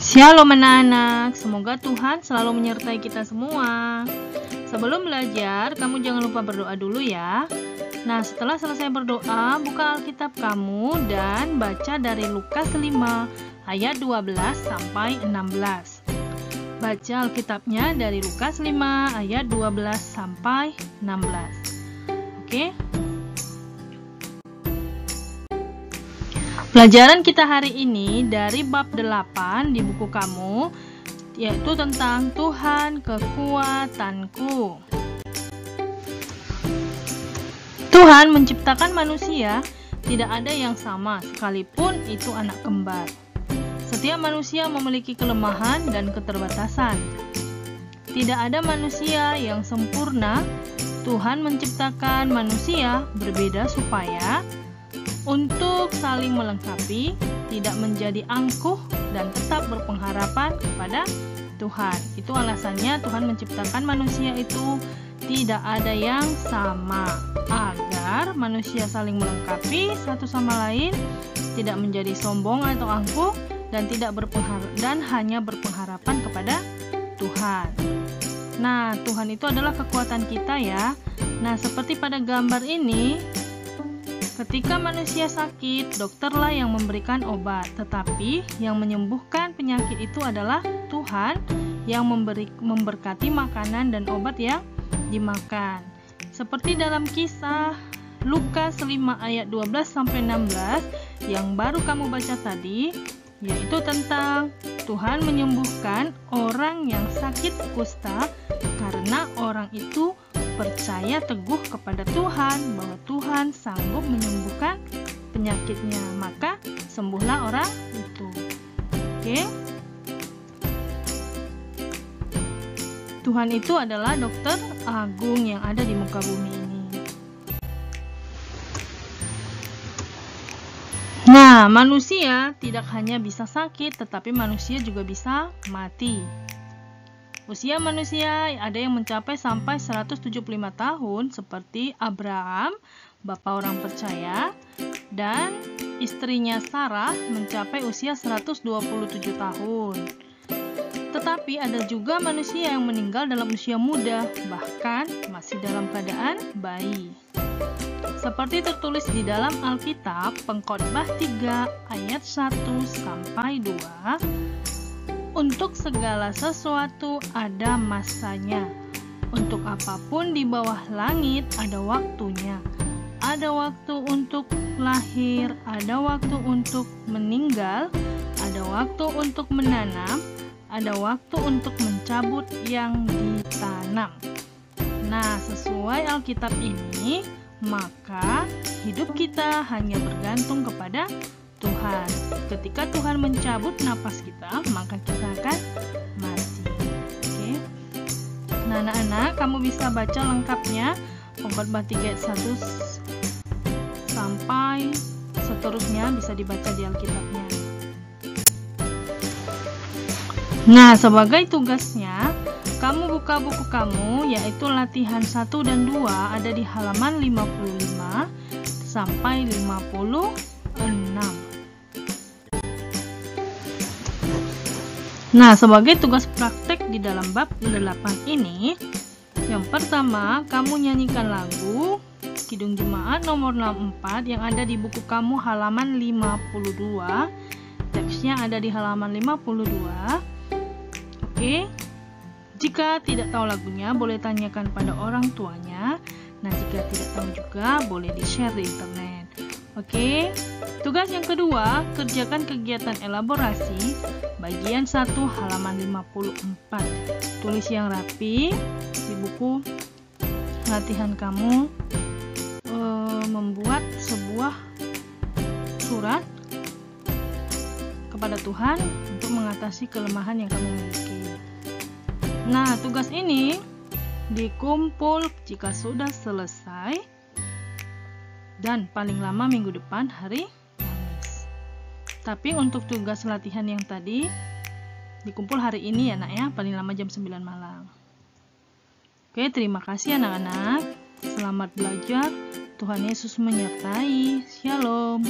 Shalom anak-anak, semoga Tuhan selalu menyertai kita semua. Sebelum belajar, kamu jangan lupa berdoa dulu ya. Nah, setelah selesai berdoa, buka Alkitab kamu dan baca dari Lukas 5 ayat 12 sampai 16. Baca Alkitabnya dari Lukas 5 ayat 12 sampai 16. Oke? Pelajaran kita hari ini dari bab 8 di buku kamu, yaitu tentang Tuhan kekuatanku. Tuhan menciptakan manusia, tidak ada yang sama sekalipun itu anak kembar. Setiap manusia memiliki kelemahan dan keterbatasan. Tidak ada manusia yang sempurna. Tuhan menciptakan manusia berbeda supaya untuk saling melengkapi, tidak menjadi angkuh, dan tetap berpengharapan kepada Tuhan. Itu alasannya Tuhan menciptakan manusia itu tidak ada yang sama, agar manusia saling melengkapi satu sama lain, tidak menjadi sombong atau angkuh, dan hanya berpengharapan kepada Tuhan. Nah, Tuhan itu adalah kekuatan kita ya. Nah, seperti pada gambar ini, ketika manusia sakit, dokterlah yang memberikan obat, tetapi yang menyembuhkan penyakit itu adalah Tuhan yang memberkati makanan dan obat yang dimakan. Seperti dalam kisah Lukas 5 ayat 12 sampai 16 yang baru kamu baca tadi, yaitu tentang Tuhan menyembuhkan orang yang sakit kusta karena orang itu percaya teguh kepada Tuhan bahwa Tuhan sanggup menyembuhkan penyakitnya, maka sembuhlah orang itu. Oke? Tuhan itu adalah dokter agung yang ada di muka bumi ini. Nah, manusia tidak hanya bisa sakit, tetapi manusia juga bisa mati. Usia manusia ada yang mencapai sampai 175 tahun seperti Abraham, bapa orang percaya, dan istrinya Sarah mencapai usia 127 tahun. Tetapi ada juga manusia yang meninggal dalam usia muda, bahkan masih dalam keadaan bayi. Seperti tertulis di dalam Alkitab, Pengkhotbah 3 ayat 1 sampai 2. Untuk segala sesuatu ada masanya. Untuk apapun di bawah langit ada waktunya. Ada waktu untuk lahir, ada waktu untuk meninggal, ada waktu untuk menanam, ada waktu untuk mencabut yang ditanam. Nah, sesuai Alkitab ini, maka hidup kita hanya bergantung kepada Tuhan. Ketika Tuhan mencabut napas kita, maka kita akan mati. Oke. Nah, anak-anak, kamu bisa baca lengkapnya Pengkhotbah 3 ayat 1 sampai seterusnya, bisa dibaca di Alkitabnya. Nah, sebagai tugasnya, kamu buka buku kamu, yaitu latihan 1 dan 2, ada di halaman 55 sampai 56. Nah, sebagai tugas praktek di dalam bab 8 ini, yang pertama, kamu nyanyikan lagu Kidung Jemaat nomor 64 yang ada di buku kamu halaman 52. Teksnya ada di halaman 52. Oke. Jika tidak tahu lagunya, boleh tanyakan pada orang tuanya. Nah, jika tidak tahu juga, boleh di-share di internet. Oke. Tugas yang kedua, kerjakan kegiatan elaborasi bagian 1 halaman 54. Tulis yang rapi di buku latihan kamu, membuat sebuah surat kepada Tuhan untuk mengatasi kelemahan yang kamu miliki. Nah, tugas ini dikumpul jika sudah selesai dan paling lama minggu depan hari Kamis. Tapi untuk tugas latihan yang tadi dikumpul hari ini ya nak ya, paling lama jam 9 malam. Oke, terima kasih anak-anak. Selamat belajar. Tuhan Yesus menyertai. Shalom.